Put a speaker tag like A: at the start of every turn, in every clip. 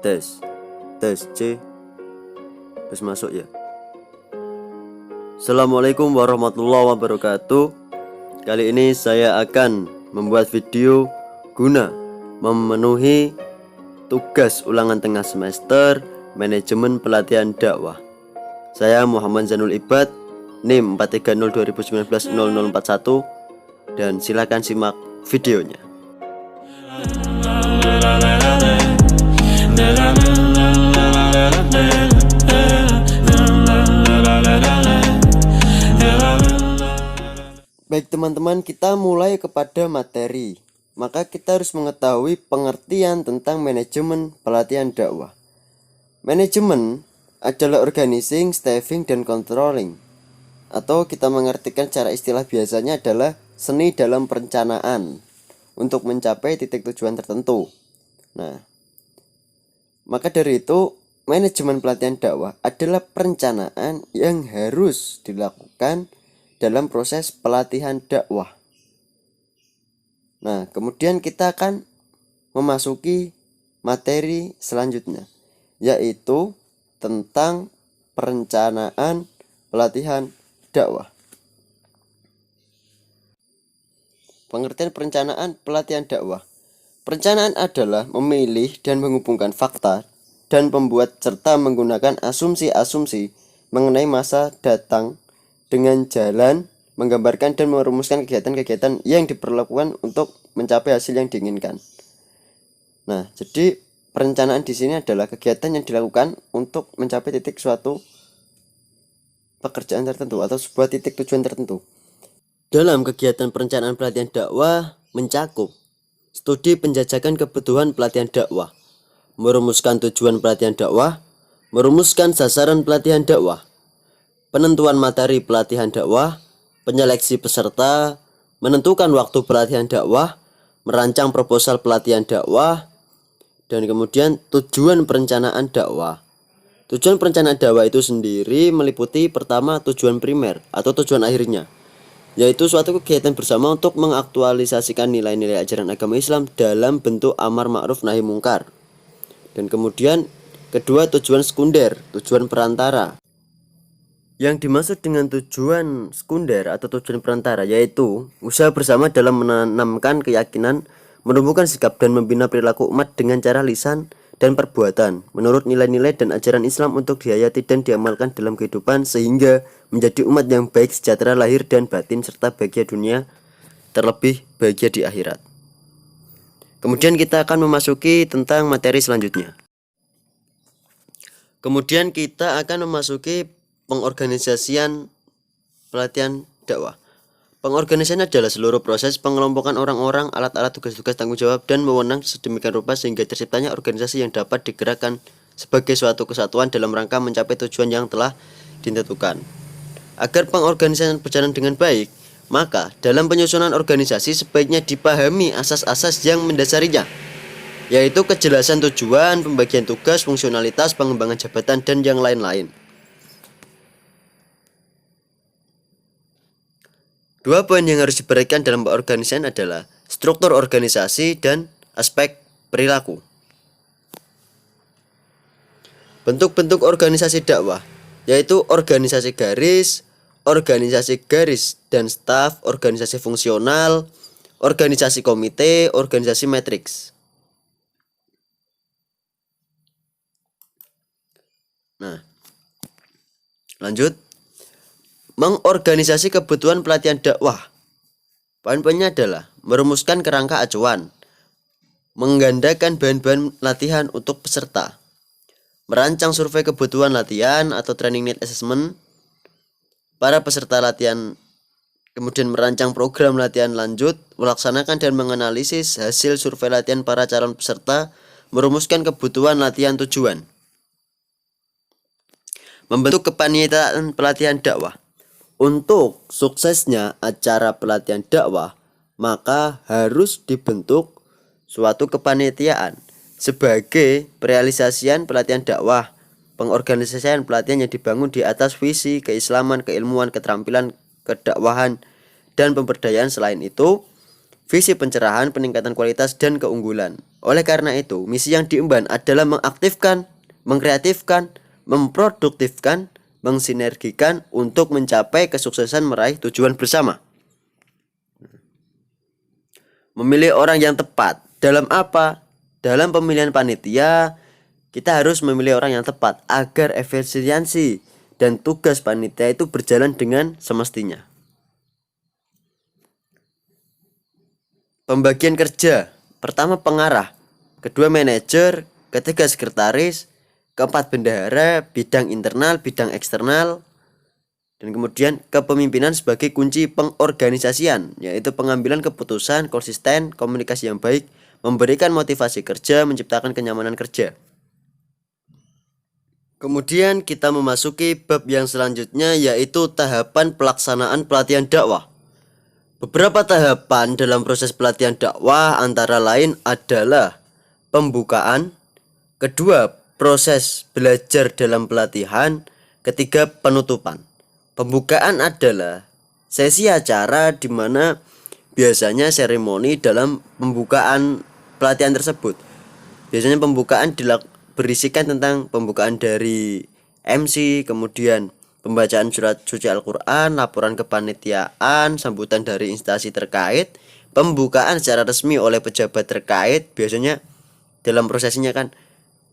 A: Tes C. Terus masuk ya. Assalamualaikum warahmatullahi wabarakatuh. Kali ini saya akan membuat video guna memenuhi tugas ulangan tengah semester manajemen pelatihan dakwah. Saya Muhammad Zanul Ibad, NIM 43020190041, dan silakan simak videonya. Baik teman-teman, kita mulai kepada materi. Maka kita harus mengetahui pengertian tentang manajemen pelatihan dakwah. Manajemen adalah organizing, staffing, dan controlling. Atau kita mengartikan secara istilah biasanya adalah seni dalam perencanaan untuk mencapai titik tujuan tertentu. Nah, maka dari itu manajemen pelatihan dakwah adalah perencanaan yang harus dilakukan dalam proses pelatihan dakwah. Nah, kemudian kita akan memasuki materi selanjutnya, yaitu tentang perencanaan pelatihan dakwah. Pengertian perencanaan pelatihan dakwah. Perencanaan adalah memilih dan menghubungkan fakta dan pembuat serta menggunakan asumsi-asumsi mengenai masa datang dengan jalan menggambarkan dan merumuskan kegiatan-kegiatan yang diperlakukan untuk mencapai hasil yang diinginkan. Nah, jadi perencanaan di sini adalah kegiatan yang dilakukan untuk mencapai titik suatu pekerjaan tertentu atau sebuah titik tujuan tertentu. Dalam kegiatan perencanaan pelatihan dakwah mencakup studi penjajakan kebutuhan pelatihan dakwah, merumuskan tujuan pelatihan dakwah, merumuskan sasaran pelatihan dakwah, penentuan materi pelatihan dakwah, penyeleksi peserta, menentukan waktu pelatihan dakwah, merancang proposal pelatihan dakwah, dan kemudian tujuan perencanaan dakwah. Tujuan perencanaan dakwah itu sendiri meliputi pertama tujuan primer atau tujuan akhirnya, yaitu suatu kegiatan bersama untuk mengaktualisasikan nilai-nilai ajaran agama Islam dalam bentuk amar ma'ruf nahi mungkar. Dan kemudian kedua tujuan sekunder, tujuan perantara. Yang dimaksud dengan tujuan sekunder atau tujuan perantara yaitu usaha bersama dalam menanamkan keyakinan, menumbuhkan sikap dan membina perilaku umat dengan cara lisan dan perbuatan menurut nilai-nilai dan ajaran Islam untuk dihayati dan diamalkan dalam kehidupan sehingga menjadi umat yang baik sejahtera lahir dan batin serta bahagia dunia terlebih bahagia di akhirat. Kemudian kita akan memasuki tentang materi selanjutnya. Kemudian kita akan memasuki pengorganisasian pelatihan dakwah. Pengorganisasian adalah seluruh proses pengelompokan orang-orang, alat-alat, tugas-tugas, tanggung jawab, dan wewenang sedemikian rupa sehingga terciptanya organisasi yang dapat digerakkan sebagai suatu kesatuan dalam rangka mencapai tujuan yang telah ditentukan. Agar pengorganisasian berjalan dengan baik, maka dalam penyusunan organisasi sebaiknya dipahami asas-asas yang mendasarinya, yaitu kejelasan tujuan, pembagian tugas, fungsionalitas, pengembangan jabatan, dan yang lain-lain. Dua poin yang harus diperhatikan dalam pengorganisasian adalah struktur organisasi dan aspek perilaku. Bentuk-bentuk organisasi dakwah yaitu organisasi garis dan staf, organisasi fungsional, organisasi komite, organisasi matriks. Nah, lanjut. Mengorganisasi kebutuhan pelatihan dakwah. Poin-poinnya adalah merumuskan kerangka acuan, menggandakan bahan-bahan latihan untuk peserta, merancang survei kebutuhan latihan atau training need assessment para peserta latihan, kemudian merancang program latihan lanjut, melaksanakan dan menganalisis hasil survei latihan para calon peserta, merumuskan kebutuhan latihan tujuan, membentuk kepanitraan pelatihan dakwah. Untuk suksesnya acara pelatihan dakwah, maka harus dibentuk suatu kepanitiaan sebagai perealisasian pelatihan dakwah. Pengorganisasian pelatihan yang dibangun di atas visi keislaman, keilmuan, keterampilan, kedakwahan, dan pemberdayaan. Selain itu, visi pencerahan, peningkatan kualitas, dan keunggulan. Oleh karena itu, misi yang diemban adalah mengaktifkan, mengkreatifkan, memproduktifkan, mensinergikan untuk mencapai kesuksesan meraih tujuan bersama. Memilih orang yang tepat. Dalam apa? Dalam pemilihan panitia, kita harus memilih orang yang tepat agar efisiensi dan tugas panitia itu berjalan dengan semestinya. Pembagian kerja. Pertama pengarah, kedua manajer, ketiga sekretaris, keempat bendahara, bidang internal, bidang eksternal, dan kemudian kepemimpinan sebagai kunci pengorganisasian, yaitu pengambilan keputusan, konsisten, komunikasi yang baik, memberikan motivasi kerja, menciptakan kenyamanan kerja. Kemudian kita memasuki bab yang selanjutnya, yaitu tahapan pelaksanaan pelatihan dakwah. Beberapa tahapan dalam proses pelatihan dakwah antara lain adalah pembukaan, kedua proses belajar dalam pelatihan, ketiga penutupan. Pembukaan adalah sesi acara di mana biasanya seremoni dalam pembukaan pelatihan tersebut. Biasanya pembukaan berisikan tentang pembukaan dari MC, kemudian pembacaan surat suci Al-Quran, laporan kepanitiaan, sambutan dari instansi terkait, pembukaan secara resmi oleh pejabat terkait. Biasanya dalam prosesnya kan,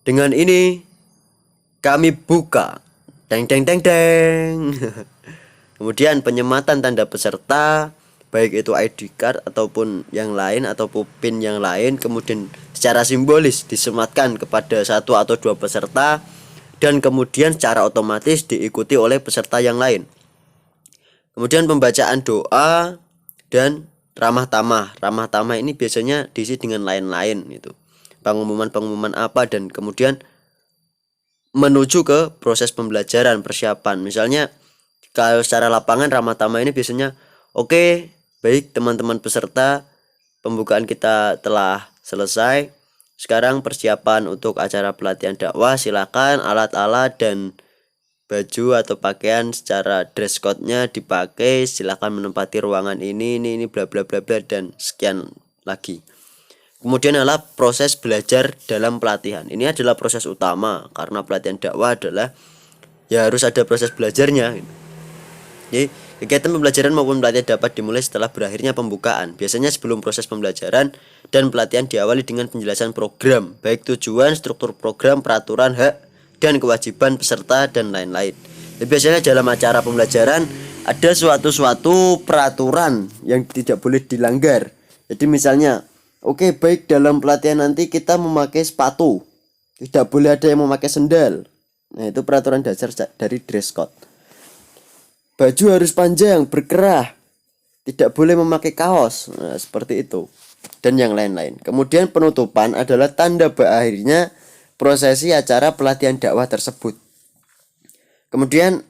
A: dengan ini kami buka, deng deng deng deng. Kemudian penyematan tanda peserta, baik itu ID card ataupun yang lain ataupun PIN yang lain, kemudian secara simbolis disematkan kepada satu atau dua peserta, dan kemudian secara otomatis diikuti oleh peserta yang lain. Kemudian pembacaan doa dan ramah tamah. Ramah tamah ini biasanya diisi dengan lain-lain gitu. Pengumuman-pengumuman apa, dan kemudian menuju ke proses pembelajaran, persiapan. Misalnya kalau secara lapangan ramah tamah ini biasanya, oke, baik teman-teman peserta, pembukaan kita telah selesai. Sekarang persiapan untuk acara pelatihan dakwah, silakan alat-alat dan baju atau pakaian secara dress code-nya dipakai, silakan menempati ruangan ini bla bla bla bla, dan sekian lagi. Kemudian adalah proses belajar dalam pelatihan. Ini adalah proses utama karena pelatihan dakwah adalah ya harus ada proses belajarnya. Jadi kegiatan pembelajaran maupun pelatihan dapat dimulai setelah berakhirnya pembukaan. Biasanya sebelum proses pembelajaran dan pelatihan diawali dengan penjelasan program, baik tujuan, struktur program, peraturan, hak, dan kewajiban peserta, dan lain-lain. Jadi biasanya dalam acara pembelajaran ada suatu peraturan yang tidak boleh dilanggar. Jadi misalnya, oke, baik dalam pelatihan nanti kita memakai sepatu, tidak boleh ada yang memakai sendal. Nah, itu peraturan dasar dari dress code. Baju harus panjang, berkerah, tidak boleh memakai kaos. Nah, seperti itu, dan yang lain-lain. Kemudian penutupan adalah tanda berakhirnya prosesi acara pelatihan dakwah tersebut. Kemudian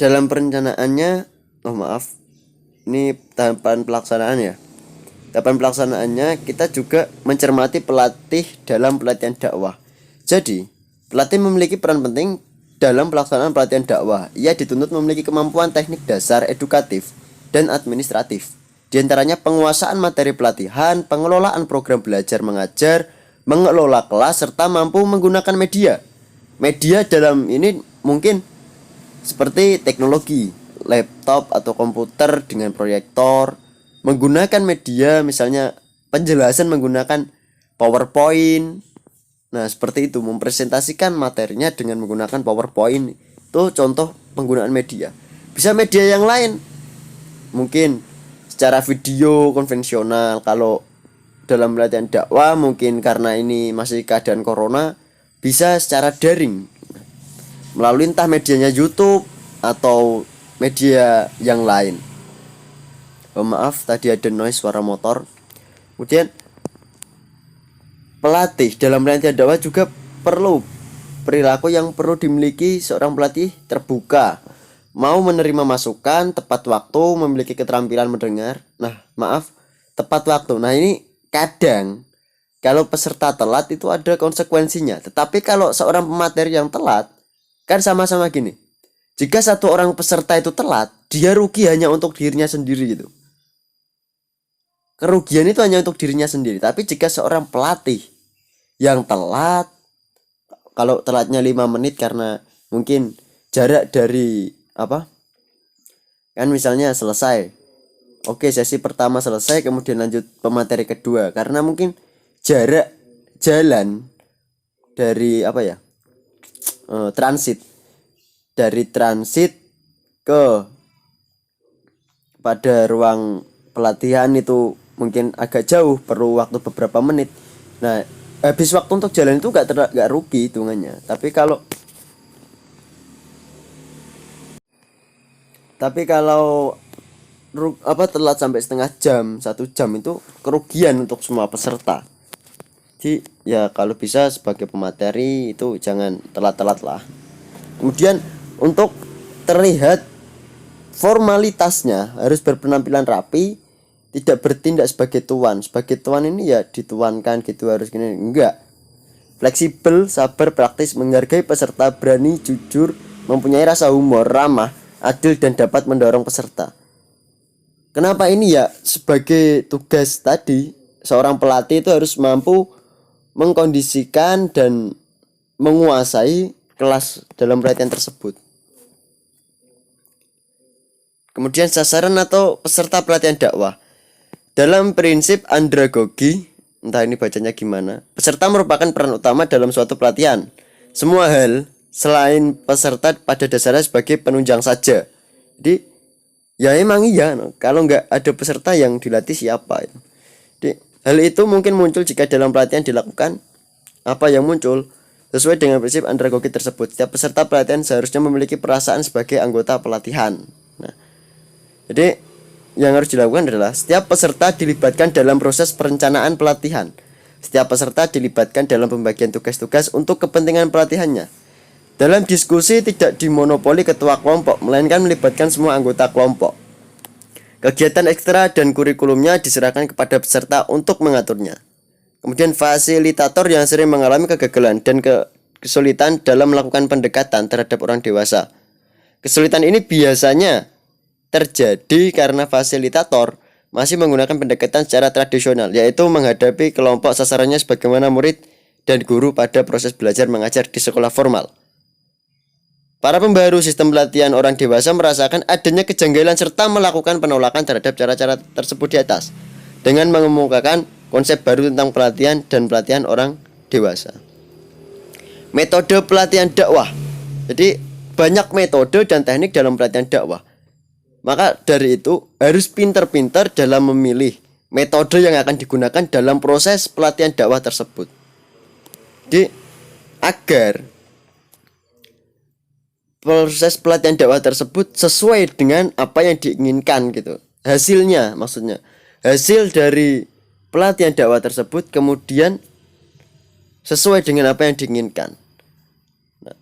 A: dalam perencanaannya, ini tahapan pelaksanaan ya. Tahapan pelaksanaannya kita juga mencermati pelatih dalam pelatihan dakwah. Jadi pelatih memiliki peran penting dalam pelaksanaan pelatihan dakwah. Ia dituntut memiliki kemampuan teknik dasar, edukatif, dan administratif. Di antaranya penguasaan materi pelatihan, pengelolaan program belajar mengajar, mengelola kelas, serta mampu menggunakan media. Media dalam ini mungkin seperti teknologi, laptop atau komputer dengan proyektor, menggunakan media misalnya penjelasan menggunakan PowerPoint. Nah, seperti itu, mempresentasikan materinya dengan menggunakan PowerPoint. Itu contoh penggunaan media. Bisa media yang lain, mungkin secara video konvensional. Kalau dalam pelatihan dakwah mungkin karena ini masih keadaan corona, bisa secara daring melalui entah medianya YouTube atau media yang lain. Maaf, tadi ada noise suara motor. Kemudian pelatih dalam pelatihan dakwah juga perlu perilaku yang perlu dimiliki seorang pelatih: terbuka, mau menerima masukan, tepat waktu, memiliki keterampilan mendengar. Tepat waktu. Nah, ini kadang kalau peserta telat itu ada konsekuensinya. Tetapi kalau seorang pemateri yang telat, kan sama-sama gini. Jika satu orang peserta itu telat, dia rugi hanya untuk dirinya sendiri gitu. kerugian itu hanya untuk dirinya sendiri. Tapi jika seorang pelatih yang telat, kalau telatnya 5 menit karena mungkin jarak dari apa? Kan misalnya selesai. Oke, sesi pertama selesai, kemudian lanjut pemateri kedua karena mungkin jarak jalan dari apa ya? Transit dari transit ke pada ruang pelatihan itu mungkin agak jauh, perlu waktu beberapa menit. Nah, habis waktu untuk jalan itu gak rugi hitungannya. Tapi kalau telat sampai setengah jam, 1 jam itu kerugian untuk semua peserta. Jadi ya kalau bisa sebagai pemateri itu jangan telat-telat lah. Kemudian untuk terlihat formalitasnya harus berpenampilan rapi, tidak bertindak sebagai tuan. Sebagai tuan ini ya dituankan gitu, harus gini, enggak. Fleksibel, sabar, praktis, menghargai peserta, berani, jujur, mempunyai rasa humor, ramah, adil, dan dapat mendorong peserta. Kenapa ini ya? Sebagai tugas tadi, seorang pelatih itu harus mampu mengkondisikan dan menguasai kelas dalam pelatihan tersebut. Kemudian sasaran atau peserta pelatihan dakwah. Dalam prinsip andragogi, entah ini bacanya gimana, peserta merupakan peran utama dalam suatu pelatihan. Semua hal selain peserta pada dasarnya sebagai penunjang saja. Jadi ya emang iya, kalau nggak ada peserta yang dilatih siapa itu. Jadi, hal itu mungkin muncul jika dalam pelatihan dilakukan apa yang muncul sesuai dengan prinsip andragogi tersebut. Setiap peserta pelatihan seharusnya memiliki perasaan sebagai anggota pelatihan. Nah, jadi yang harus dilakukan adalah setiap peserta dilibatkan dalam proses perencanaan pelatihan. Setiap peserta dilibatkan dalam pembagian tugas-tugas untuk kepentingan pelatihannya. Dalam diskusi tidak dimonopoli ketua kelompok, melainkan melibatkan semua anggota kelompok. Kegiatan ekstra dan kurikulumnya diserahkan kepada peserta untuk mengaturnya. Kemudian fasilitator yang sering mengalami kegagalan dan kesulitan dalam melakukan pendekatan terhadap orang dewasa. Kesulitan ini biasanya terjadi karena fasilitator masih menggunakan pendekatan secara tradisional, yaitu menghadapi kelompok sasarannya sebagaimana murid dan guru pada proses belajar mengajar di sekolah formal. Para pembaru sistem pelatihan orang dewasa merasakan adanya kejanggalan serta melakukan penolakan terhadap cara-cara tersebut di atas dengan mengemukakan konsep baru tentang pelatihan dan pelatihan orang dewasa. Metode pelatihan dakwah. Jadi banyak metode dan teknik dalam pelatihan dakwah. Maka dari itu harus pintar-pintar dalam memilih metode yang akan digunakan dalam proses pelatihan dakwah tersebut. Jadi agar proses pelatihan dakwah tersebut sesuai dengan apa yang diinginkan gitu. Hasilnya maksudnya. Hasil dari pelatihan dakwah tersebut kemudian sesuai dengan apa yang diinginkan. Nah,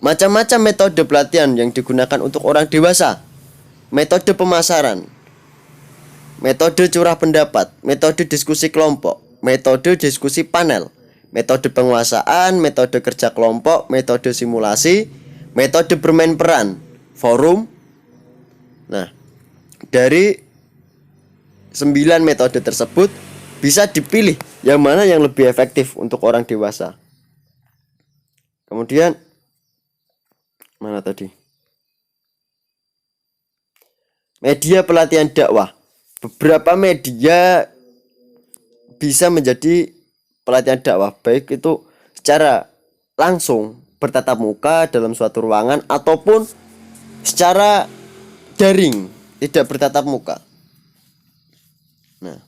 A: macam-macam metode pelatihan yang digunakan untuk orang dewasa. Metode pemasaran, metode curah pendapat, metode diskusi kelompok, metode diskusi panel, metode penguasaan, metode kerja kelompok, metode simulasi, metode bermain peran, forum. Nah, dari 9 metode tersebut bisa dipilih yang mana yang lebih efektif untuk orang dewasa. Kemudian mana tadi? Media pelatihan dakwah. Beberapa media bisa menjadi pelatihan dakwah, baik itu secara langsung bertatap muka dalam suatu ruangan ataupun secara daring, tidak bertatap muka. Nah,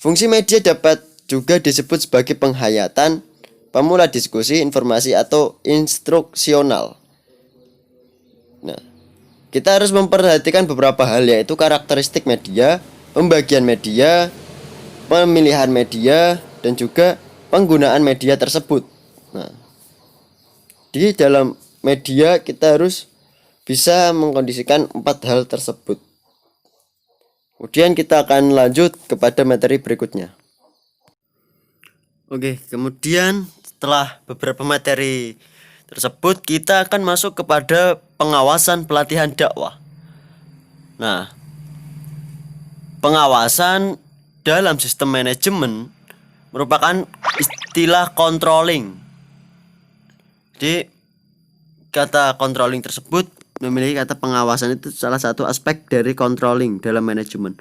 A: fungsi media dapat juga disebut sebagai penghayatan, pemula diskusi, informasi atau instruksional. Nah, kita harus memperhatikan beberapa hal, yaitu karakteristik media, pembagian media, pemilihan media, dan juga penggunaan media tersebut. Nah, di dalam media kita harus bisa mengkondisikan 4 hal tersebut. Kemudian kita akan lanjut kepada materi berikutnya. Oke, kemudian setelah beberapa materi tersebut kita akan masuk kepada pengawasan pelatihan dakwah. Nah, pengawasan dalam sistem manajemen merupakan istilah controlling. Jadi kata controlling tersebut memiliki kata pengawasan, itu salah satu aspek dari controlling dalam manajemen.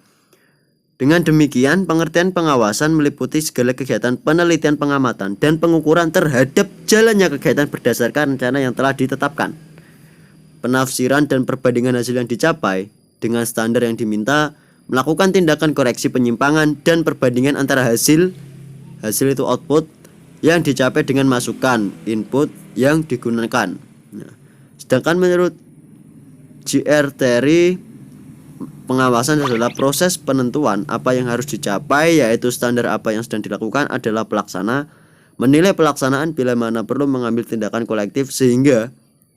A: Dengan demikian, pengertian pengawasan meliputi segala kegiatan penelitian, pengamatan, dan pengukuran terhadap jalannya kegiatan berdasarkan rencana yang telah ditetapkan. Penafsiran dan perbandingan hasil yang dicapai dengan standar yang diminta, melakukan tindakan koreksi penyimpangan dan perbandingan antara hasil itu output yang dicapai dengan masukan input yang digunakan. Nah, sedangkan menurut J.R. Terry, pengawasan adalah proses penentuan apa yang harus dicapai, yaitu standar apa yang sedang dilakukan adalah pelaksana, menilai pelaksanaan bila mana perlu mengambil tindakan kolektif sehingga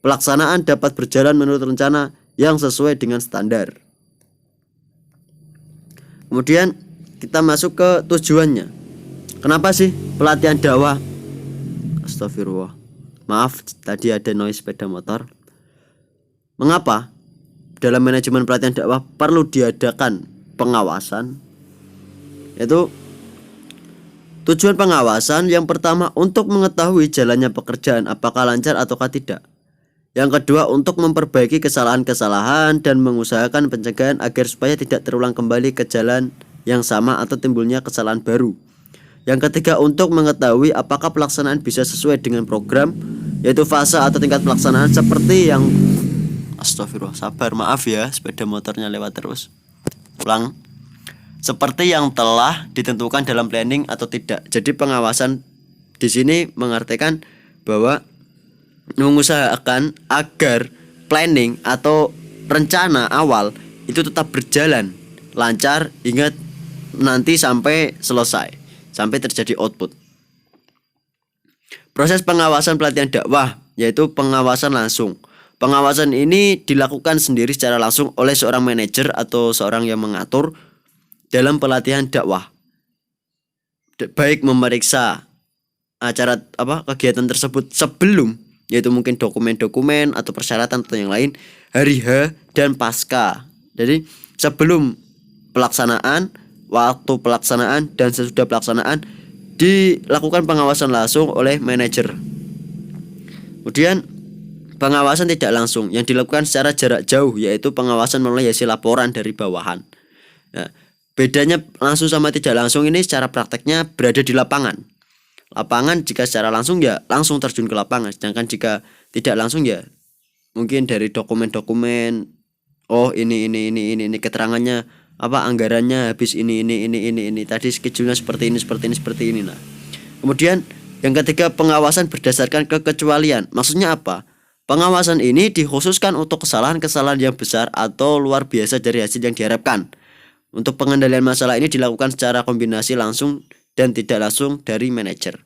A: pelaksanaan dapat berjalan menurut rencana yang sesuai dengan standar. Kemudian kita masuk ke tujuannya. Kenapa sih pelatihan dakwah? Astagfirullah. Maaf, tadi ada noise sepeda motor. Mengapa dalam manajemen pelatihan dakwah perlu diadakan pengawasan? Yaitu tujuan pengawasan yang pertama untuk mengetahui jalannya pekerjaan apakah lancar ataukah tidak. Yang kedua untuk memperbaiki kesalahan-kesalahan dan mengusahakan pencegahan agar supaya tidak terulang kembali ke jalan yang sama atau timbulnya kesalahan baru. Yang ketiga untuk mengetahui apakah pelaksanaan bisa sesuai dengan program, yaitu fase atau tingkat pelaksanaan seperti yang astagfirullah, sabar, maaf ya, sepeda motornya lewat terus. Ulang. Seperti yang telah ditentukan dalam planning atau tidak. Jadi pengawasan di sini mengartikan bahwa mengusahakan agar planning atau rencana awal itu tetap berjalan lancar hingga nanti sampai selesai, sampai terjadi output. Proses pengawasan pelatihan dakwah yaitu pengawasan langsung. Pengawasan ini dilakukan sendiri secara langsung oleh seorang manajer atau seorang yang mengatur dalam pelatihan dakwah. Baik memeriksa acara kegiatan tersebut sebelum, yaitu mungkin dokumen-dokumen atau persyaratan atau yang lain, hari H dan pasca. Jadi sebelum pelaksanaan, waktu pelaksanaan, dan sesudah pelaksanaan dilakukan pengawasan langsung oleh manajer. Kemudian pengawasan tidak langsung yang dilakukan secara jarak jauh, yaitu pengawasan melalui hasil laporan dari bawahan. Nah, bedanya langsung sama tidak langsung ini secara prakteknya berada di lapangan. Lapangan jika secara langsung ya langsung terjun ke lapangan, sedangkan jika tidak langsung ya mungkin dari dokumen-dokumen, oh ini keterangannya anggarannya habis ini tadi schedule-nya seperti ini. Nah, kemudian yang ketiga pengawasan berdasarkan kekecualian. Maksudnya apa? Pengawasan ini dikhususkan untuk kesalahan-kesalahan yang besar atau luar biasa dari hasil yang diharapkan. Untuk pengendalian masalah ini dilakukan secara kombinasi langsung dan tidak langsung dari manajer.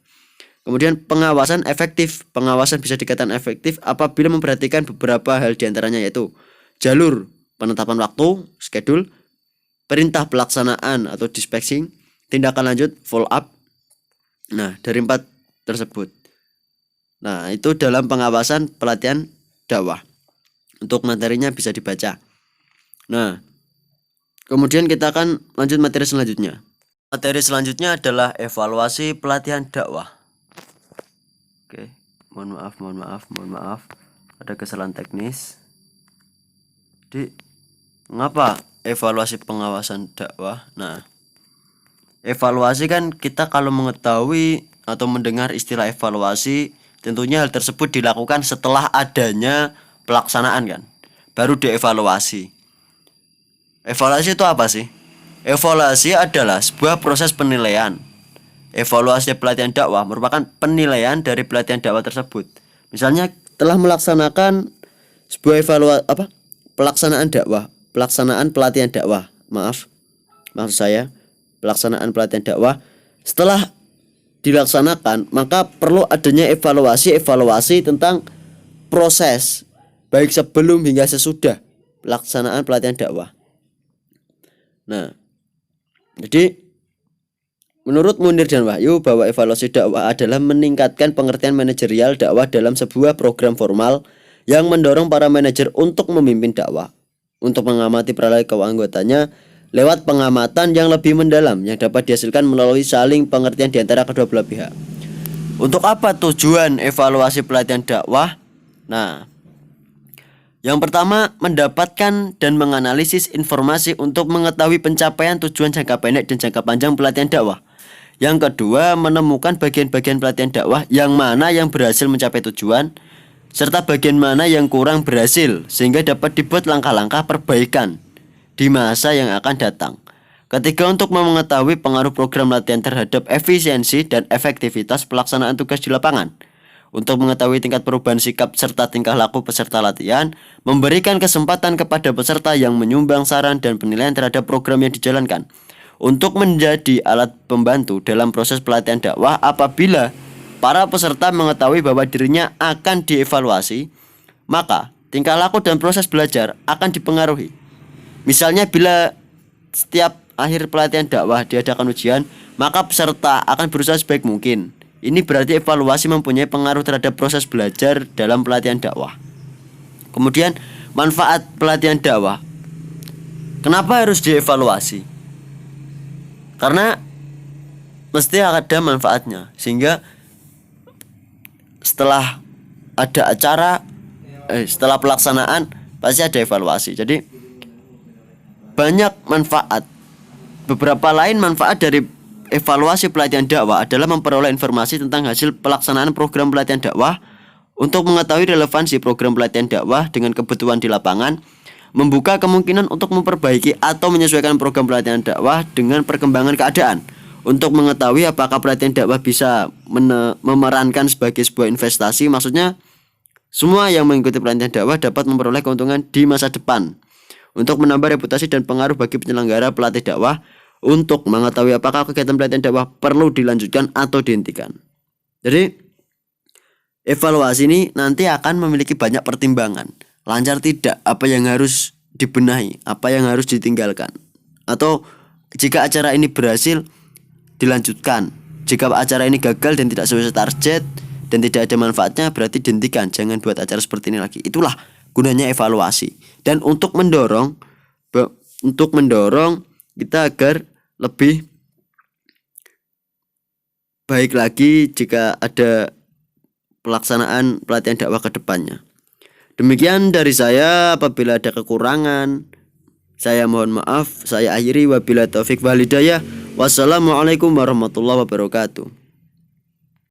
A: Kemudian pengawasan efektif. Pengawasan bisa dikatakan efektif apabila memperhatikan beberapa hal diantaranya, yaitu jalur penetapan waktu, schedule, perintah pelaksanaan atau dispatching, tindakan lanjut, follow up. Nah, dari 4 tersebut. Nah, itu dalam pengawasan pelatihan dakwah. Untuk materinya bisa dibaca. Nah, kemudian kita akan lanjut materi selanjutnya. Materi selanjutnya adalah evaluasi pelatihan dakwah. Oke, mohon maaf. Ada kesalahan teknis. Jadi, mengapa evaluasi pengawasan dakwah? Nah, evaluasi kan kita kalau mengetahui atau mendengar istilah evaluasi, tentunya hal tersebut dilakukan setelah adanya pelaksanaan kan, baru dievaluasi. Evaluasi itu apa sih? Evaluasi adalah sebuah proses penilaian. Evaluasi pelatihan dakwah merupakan penilaian dari pelatihan dakwah tersebut. Misalnya telah melaksanakan sebuah pelaksanaan pelatihan dakwah. Maksud saya pelaksanaan pelatihan dakwah. Setelah dilaksanakan, maka perlu adanya evaluasi tentang proses baik sebelum hingga sesudah pelaksanaan pelatihan dakwah. Nah, jadi menurut Munir dan Wahyu bahwa evaluasi dakwah adalah meningkatkan pengertian manajerial dakwah dalam sebuah program formal yang mendorong para manajer untuk memimpin dakwah, untuk mengamati perilaku anggotanya lewat pengamatan yang lebih mendalam yang dapat dihasilkan melalui saling pengertian di antara kedua belah pihak. Untuk apa tujuan evaluasi pelatihan dakwah? Nah, yang pertama, mendapatkan dan menganalisis informasi untuk mengetahui pencapaian tujuan jangka pendek dan jangka panjang pelatihan dakwah. Yang kedua, menemukan bagian-bagian pelatihan dakwah yang mana yang berhasil mencapai tujuan, serta bagian mana yang kurang berhasil, sehingga dapat dibuat langkah-langkah perbaikan di masa yang akan datang. Ketiga, untuk mengetahui pengaruh program latihan terhadap efisiensi dan efektivitas pelaksanaan tugas di lapangan. Untuk mengetahui tingkat perubahan sikap serta tingkah laku peserta latihan, memberikan kesempatan kepada peserta yang menyumbang saran dan penilaian terhadap program yang dijalankan. Untuk menjadi alat pembantu dalam proses pelatihan dakwah apabila para peserta mengetahui bahwa dirinya akan dievaluasi, maka tingkah laku dan proses belajar akan dipengaruhi. Misalnya bila setiap akhir pelatihan dakwah diadakan ujian, maka peserta akan berusaha sebaik mungkin. Ini berarti evaluasi mempunyai pengaruh terhadap proses belajar dalam pelatihan dakwah. Kemudian manfaat pelatihan dakwah. Kenapa harus dievaluasi? Karena mesti ada manfaatnya, sehingga setelah ada acara, setelah pelaksanaan pasti ada evaluasi. Jadi banyak manfaat. Beberapa lain manfaat dari evaluasi pelatihan dakwah adalah memperoleh informasi tentang hasil pelaksanaan program pelatihan dakwah, untuk mengetahui relevansi program pelatihan dakwah dengan kebutuhan di lapangan, membuka kemungkinan untuk memperbaiki atau menyesuaikan program pelatihan dakwah dengan perkembangan keadaan, untuk mengetahui apakah pelatihan dakwah bisa memerankan sebagai sebuah investasi. Maksudnya semua yang mengikuti pelatihan dakwah dapat memperoleh keuntungan di masa depan, untuk menambah reputasi dan pengaruh bagi penyelenggara pelatih dakwah, untuk mengetahui apakah kegiatan pelatihan dakwah perlu dilanjutkan atau dihentikan. Jadi evaluasi ini nanti akan memiliki banyak pertimbangan. Lancar tidak, apa yang harus dibenahi, apa yang harus ditinggalkan. Atau jika acara ini berhasil, dilanjutkan. Jika acara ini gagal dan tidak sesuai target dan tidak ada manfaatnya, berarti dihentikan. Jangan buat acara seperti ini lagi. Itulah gunanya evaluasi. Dan untuk mendorong kita agar lebih baik lagi jika ada pelaksanaan pelatihan dakwah ke depannya. Demikian dari saya. Apabila ada kekurangan, saya mohon maaf. Saya akhiri, wabillahi taufik wal hidayah. Wassalamualaikum warahmatullahi wabarakatuh.